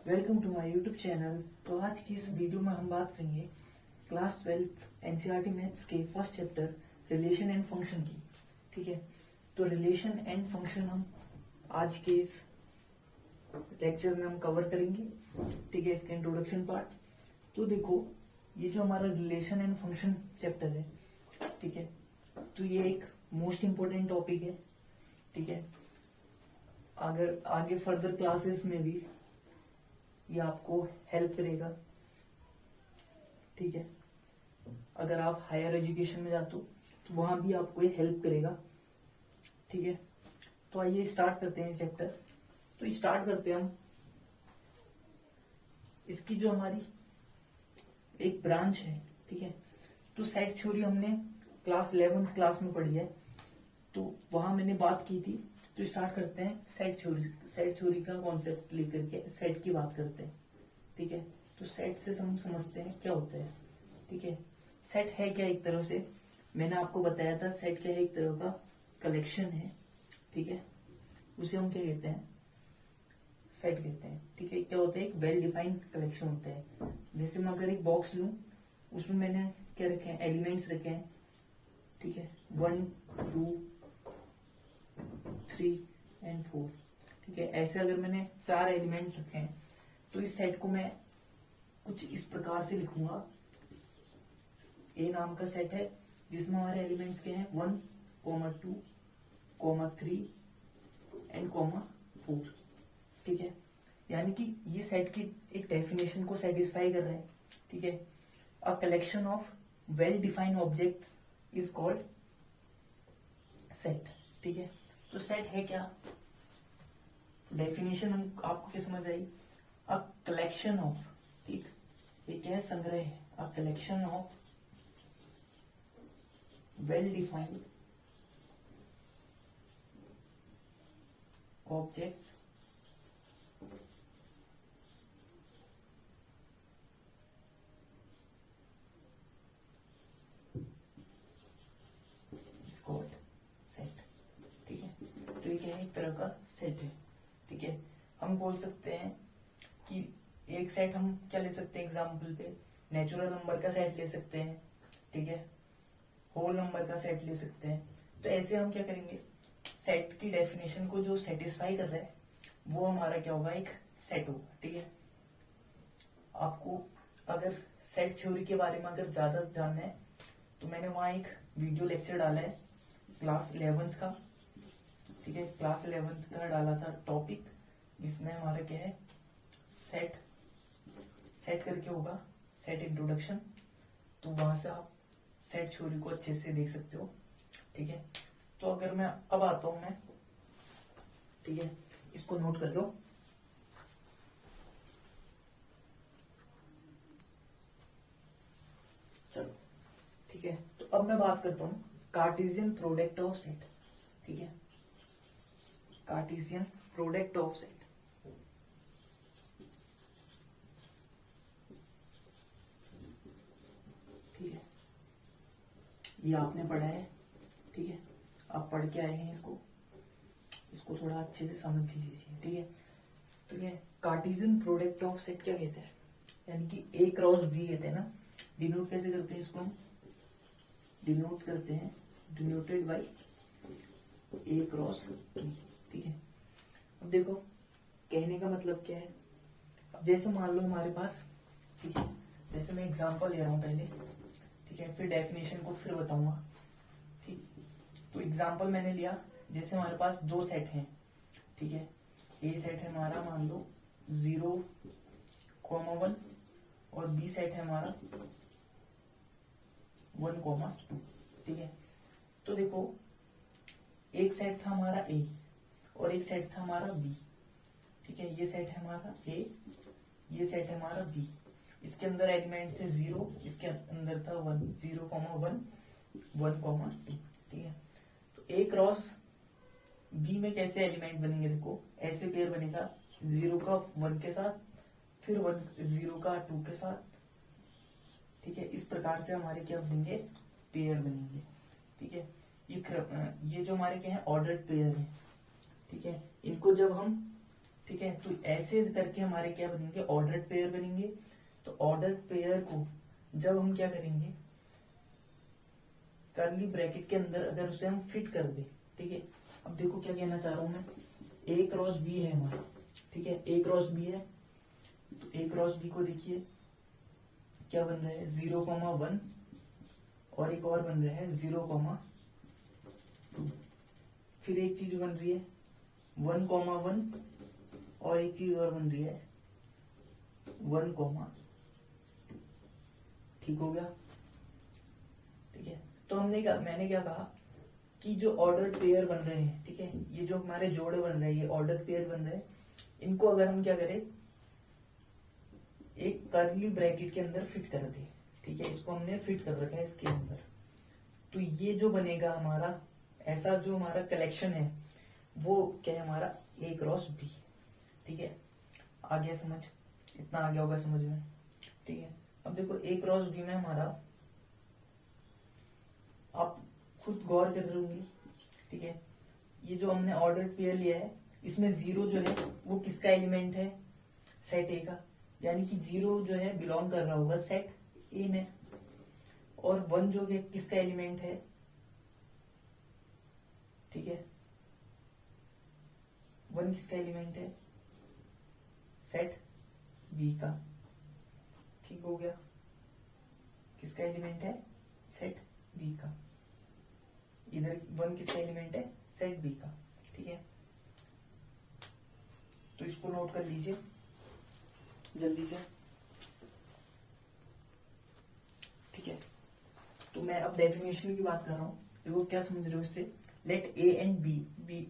Welcome to my YouTube channel. तो आज की इस वीडियो में हम बात करेंगे क्लास 12 एनसीईआरटी मैथ्स के first chapter relation and function की। ठीक है, तो रिलेशन एंड फंक्शन हम आज के इस लेक्चर में हम कवर करेंगे। ठीक है, इसका इंट्रोडक्शन पार्ट। तो देखो, ये जो हमारा रिलेशन एंड फंक्शन चैप्टर है, ठीक है, तो ये एक मोस्ट इम्पोर्टेंट टॉपिक है। ठीक है, अगर आगे फर्दर क्लासेस में भी ये आपको हेल्प करेगा। ठीक है, अगर आप हायर एजुकेशन में जाते हो तो वहां भी आपको ये हेल्प करेगा। ठीक है, तो आइए स्टार्ट करते हैं चैप्टर। तो स्टार्ट करते हैं हम। इसकी जो हमारी एक ब्रांच है, ठीक है, तो सेट थ्योरी हमने क्लास 11th क्लास में पढ़ी है, तो वहां मैंने बात की थी। तो स्टार्ट करते हैं सेट थ्योरी का कॉन्सेप्ट लेकर के सेट की बात करते हैं। ठीक है, तो सेट से हम समझते हैं क्या होता है। ठीक है, सेट है क्या, एक तरह से मैंने आपको बताया था, सेट क्या है, एक तरह का कलेक्शन है। ठीक है, उसे हम क्या कहते हैं, सेट कहते हैं। ठीक है, क्या होता है, एक वेल डिफाइंड कलेक्शन होता है। जैसे मैं अगर एक बॉक्स लूं, उसमें मैंने क्या रखे हैं, एलिमेंट्स रखे हैं। ठीक है, 1 2 3 एंड 4। ठीक है, ऐसे अगर मैंने 4 एलिमेंट रखे हैं तो इस सेट को मैं कुछ इस प्रकार से लिखूंगा। ए नाम का सेट है जिसमें हमारे एलिमेंट्स के हैं 1, 2, 3 एंड 4। ठीक है, यानी कि ये सेट की एक डेफिनेशन को सेटिस्फाई कर रहा है। ठीक है, a collection of well defined object is called set. ठीक है, तो सेट है क्या, डेफिनेशन हम आपको क्या समझ आई, अ कलेक्शन ऑफ, ठीक, ये क्या है, संग्रह है, a collection of well defined objects is called set. ठीक है, तो ये क्या है, एक तरह का सेट है। ठीक है, हम बोल सकते हैं कि एक सेट हम क्या ले सकते हैं, एग्जाम्पल पे नेचुरल नंबर का सेट ले सकते हैं। ठीक है, होल नंबर का सेट ले सकते हैं। तो ऐसे हम क्या करेंगे, सेट की डेफिनेशन को जो सेटिस्फाई कर रहा है वो हमारा क्या होगा, एक सेट होगा। ठीक है, आपको अगर सेट थ्योरी के बारे में अगर ज्यादा जानना है तो मैंने वहां एक वीडियो लेक्चर डाला है क्लास 11th का। ठीक है, क्लास 11th का डाला था टॉपिक, जिसमें हमारा क्या है, सेट करके होगा, सेट इंट्रोडक्शन। तो वहां से आप सेट थ्योरी को अच्छे से देख सकते हो। ठीक है, तो अगर मैं अब आता हूं मैं, ठीक है, इसको नोट कर लो। चलो, ठीक है, तो अब मैं बात करता हूं कार्टेशियन प्रोडक्ट ऑफ सेट। ठीक है, कार्टेशियन प्रोडक्ट ऑफ सेट। ठीक है, ये आपने पढ़ा है। ठीक है, आप पढ़ के आए हैं, इसको थोड़ा अच्छे से समझ लीजिए। ठीक है, तो ये कार्टेशियन प्रोडक्ट ऑफ सेट क्या कहते हैं, यानी कि ए क्रॉस बी कहते हैं ना। डिनोट कैसे करते हैं, इसको हम डिनोट करते हैं, denoted by A cross B. ठीक है, अब देखो कहने का मतलब क्या है। अब जैसे मान लो हमारे पास, ठीक है, जैसे मैं एग्जांपल ले रहा हूं पहले, ठीक है, फिर डेफिनेशन को फिर बताऊंगा। ठीक, तो एग्जांपल मैंने लिया, जैसे हमारे पास 2 सेट हैं। ठीक है, ए सेट है हमारा, मान लो 0,1 और बी सेट है हमारा 1,2। ठीक है, तो देखो एक सेट था हमारा ए और एक सेट था हमारा बी। ठीक है, ये सेट है हमारा ए, ये सेट है हमारा बी। इसके अंदर एलिमेंट थे 0, इसके अंदर था 1, 0,1 1,2। ठीक है, तो ए क्रॉस बी में कैसे एलिमेंट बनेंगे, देखो ऐसे पेयर बनेगा, 0 का 1 के साथ, फिर 0 का 2 के साथ। ठीक है, इस प्रकार से हमारे क्या बनेंगे, पेयर बनेंगे। ठीक है, ये जो हमारे क्या है, ऑर्डर्ड पेयर है। ठीक है, इनको जब हम, ठीक है। तो ऐसे करके हमारे क्या बनेंगे, ऑर्डर्ड पेयर बनेंगे। तो ऑर्डर्ड पेयर को जब हम क्या करेंगे, कर्ली ब्रैकेट के अंदर अगर उसे हम फिट कर दे, ठीक है। अब देखो क्या कहना चाह रहा हूं मैं, ए क्रॉस बी है हमारा, ठीक है, ए क्रॉस बी है। तो ए क्रॉस बी को देखिए क्या बन रहा है, 0,1 और एक और बन रहा है 0,2। फिर एक चीज बन रही है 1,1 और एक चीज और बन रही है 1,2। ठीक हो गया, ठीक है। तो मैंने क्या कहा कि जो ऑर्डर्ड पेयर बन रहे हैं, ठीक है, ये जो हमारे जोड़े बन रहे हैं, ये ऑर्डर्ड पेयर बन रहे हैं, इनको अगर हम क्या करें, एक कर्ली ब्रैकेट के अंदर फिट कर दे, ठीक है, इसको हमने फिट कर रखा है इसके अंदर। तो ये जो बनेगा हमारा, ऐसा जो हमारा कलेक्शन है वो क्या है हमारा, ए क्रॉस बी। ठीक है, आ गया समझ, इतना आ गया होगा समझ में, ठीक है। अब देखो ए क्रॉस बी में हमारा, आप खुद गौर कर रहे होंगे, ठीक है, ये जो हमने ऑर्डर्ड पेयर लिया है, इसमें 0 जो है वो किसका एलिमेंट है, सेट ए का, यानी कि 0 जो है बिलोंग कर रहा होगा सेट ए में, और 1 जो है किसका एलिमेंट है, ठीक है, 1 किसका एलिमेंट है, सेट बी का। ठीक हो गया, किसका एलिमेंट है, सेट बी का। इधर 1 किसका एलिमेंट है, सेट बी का। ठीक है, तो इसको नोट कर लीजिए जल्दी से। ठीक है, तो मैं अब डेफिनेशन की बात कर रहा हूं, देखो क्या समझ रहे हो इससे। Let A and B be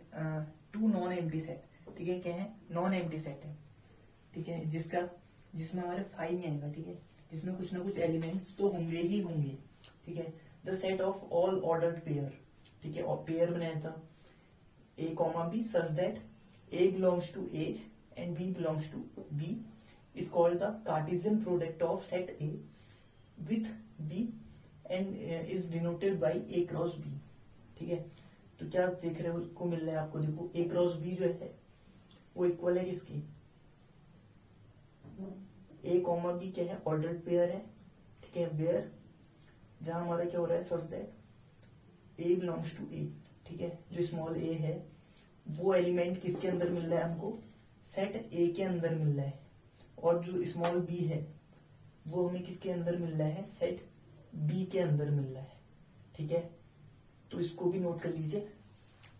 two non empty set. ठीक है, क्या है, नॉन एम्प्टी सेट है, ठीक है, जिसमें हमारे 5 नहीं आएगा, ठीक है, जिसमें कुछ ना कुछ एलिमेंट्स तो होंगे ही होंगे। ठीक है, the set of all ordered pair, ठीक है, और पेयर बनाया था A comma B such that A belongs to A and B belongs to B is called the Cartesian product of set A with B and is denoted by A cross B. ठीक है, तो क्या देख रहे हो, को मिल रहा है आपको, देखो ए क्रॉस बी जो है वो इक्वल है किसकी, ए कॉमा बी क्या है, ऑर्डर्ड पेयर है। ठीक है, वेयर जहां हमारा क्या हो रहा है, such that A belongs to A. ठीक है, जो स्मॉल ए है वो एलिमेंट किसके अंदर मिल रहा है हमको, सेट ए के अंदर मिल रहा है, और जो स्मॉल बी है वो हमें किसके अंदर मिल रहा है, सेट बी के अंदर मिल रहा है। ठीक है, तो इसको भी नोट कर लीजिए।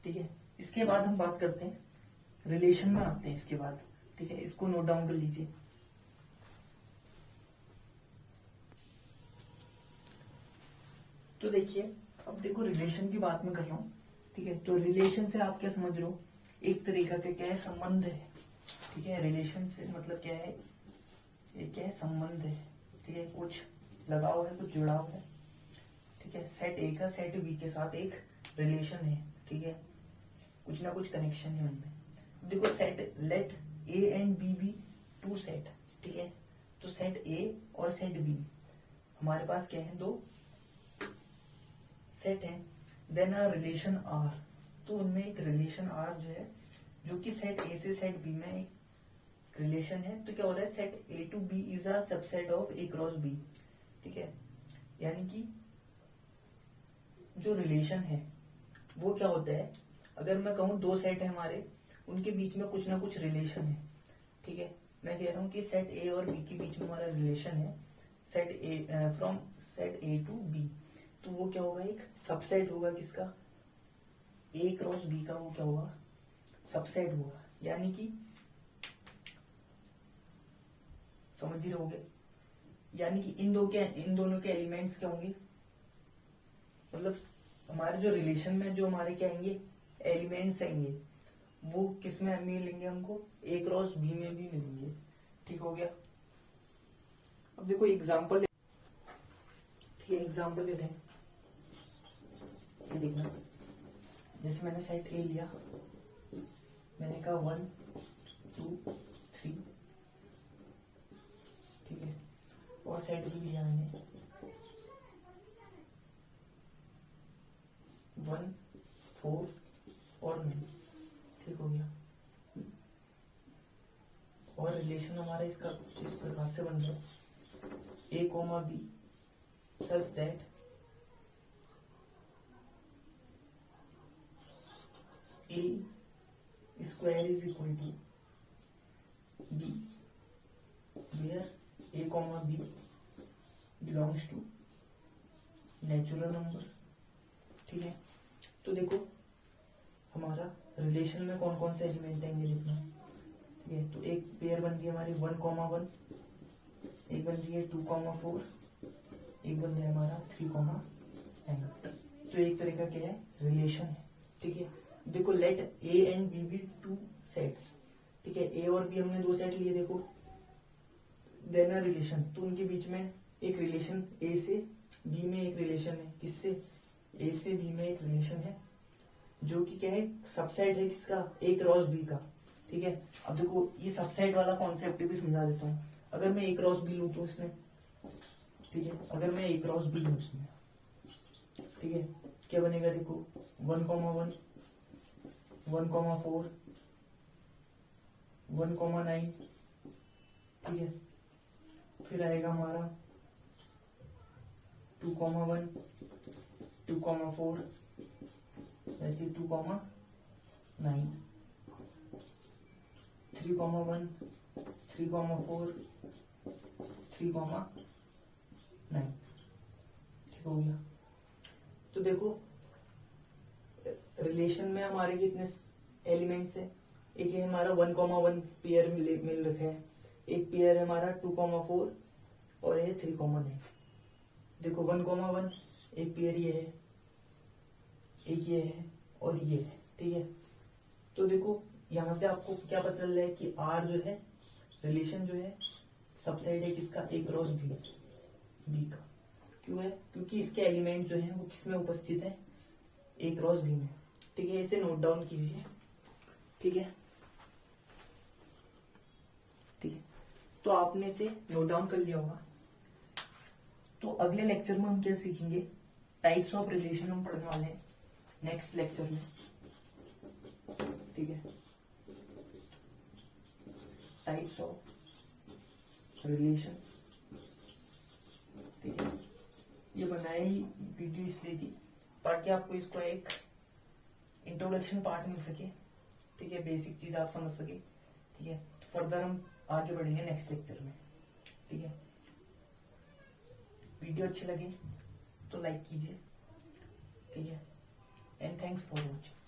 ठीक है, इसके बाद हम बात करते हैं, रिलेशन में आते हैं इसके बाद। ठीक है, इसको नोट डाउन कर लीजिए। तो देखिए, अब देखो रिलेशन की बात मैं कर रहा हूं। ठीक है, तो रिलेशन से आप क्या समझ रहे हो, एक तरीका का क्या है, संबंध है। ठीक है, रिलेशन से मतलब क्या है, ये क्या है, संबंध है। ठीक है, कुछ लगाव है, कुछ जुड़ाव है। ठीक है, सेट ए का सेट बी के साथ एक रिलेशन है। ठीक है, कुछ ना कुछ कनेक्शन है उनमें। देखो set, let A and B be two set. ठीक है, तो सेट ए और सेट बी हमारे पास क्या है, 2 सेट है। देन अ रिलेशन आर, तो उनमें एक रिलेशन आर जो है, जो कि सेट ए से सेट बी में एक रिलेशन है। तो क्या हो रहा है, set A to B is a subset of A cross B. ठीक है, यानी कि जो रिलेशन है वो क्या होता है, अगर मैं कहूं 2 सेट है हमारे, उनके बीच में कुछ ना कुछ रिलेशन है। ठीक है, मैं कह रहा हूं कि सेट ए और बी के बीच में हमारा रिलेशन है, set A from set A to B. तो वो क्या होगा, एक सबसेट होगा किसका, ए क्रॉस बी का, वो क्या होगा, सबसेट होगा। यानी कि समझ ही रहोगे, यानी कि इन दोनों के एलिमेंट्स क्या होंगे, मतलब हमारे जो रिलेशन में जो हमारे क्या आएंगे, एलिमेंट्स आएंगे, वो किस में मिलेंगे हमको, ए क्रॉस बी में भी मिलेंगे। ठीक हो गया। अब देखो एग्जाम्पल, ठीक है, एग्जाम्पल लेते हैं। ये देखना, जैसे मैंने सेट ए लिया, मैंने कहा 1 2 3, ठीक है, और सेट बी लिया मैंने 1 4 और 9। ठीक हो गया। हमारा इसका कुछ इस प्रकार से बन रहा है, A comma B such that A square is equal to B, where A comma B belongs to natural number. ठीक है, तो देखो हमारा रिलेशन में कौन कौन से एलिमेंट आएंगे देखना। ठीक है, तो एक पेयर बन रही है हमारी 1,1, एक बन रही है 2,4, एक बन रहा है हमारा 3,9। तो एक तरह का क्या है, रिलेशन है। ठीक है, देखो let A and B be two sets. ठीक है, ए और बी हमने दो सेट लिए, देखो देन अ रिलेशन, तो उनके बीच में एक रिलेशन ए से बी में एक रिलेशन है, किससे, ए से बी में एक रिलेशन है, जो कि क्या है, सबसेट है किसका, ए क्रॉस बी का। ठीक है, अब देखो ये सबसेट वाला कॉन्सेप्ट भी समझा देता हूँ। अगर मैं ए क्रॉस बी लूँ तो इसमें, ठीक है, अगर मैं ए क्रॉस बी लूँ इसमें, ठीक है, क्या बनेगा, देखो 1,1, 1,4, 1,9। ठीक है, फिर आएगा हमारा 2,1, 2,4, ऐसे 2,9, 3,1, 3,4, 3,9। ठीक हो गया। तो देखो रिलेशन में हमारे कितने एलिमेंट्स है, एक है हमारा 1,1 पेयर मिल रखा है, एक पेयर है हमारा 2,4 और ये 3,9। देखो 1,1 एक पेयर ये है, एक ये है और ये है। ठीक है, तो देखो यहां से आपको क्या पता चल रहा है कि आर जो है, रिलेशन जो है, सबसेट है किसका, ए क्रॉस बी का। क्यों है, क्योंकि इसके एलिमेंट जो है वो किसमें उपस्थित है, ए क्रॉस बी में। ठीक है, इसे नोट डाउन कीजिए। ठीक है, ठीक है, तो आपने इसे नोट डाउन कर लिया होगा। तो अगले लेक्चर में हम क्या सीखेंगे, टाइप्स ऑफ रिलेशन हम पढ़ने वाले हैं नेक्स्ट लेक्चर में। ठीक है, टाइप्स ऑफ रिलेशन। ठीक है, ये बनाई वीडियो इसलिए थी ताकि आपको इसको एक इंट्रोडक्शन पार्ट मिल सके। ठीक है, बेसिक चीज आप समझ सके। ठीक है, फर्दर हम आगे बढ़ेंगे नेक्स्ट लेक्चर में। ठीक है, वीडियो अच्छी लगे तो लाइक कीजिए। ठीक है, एंड थैंक्स फॉर वॉचिंग।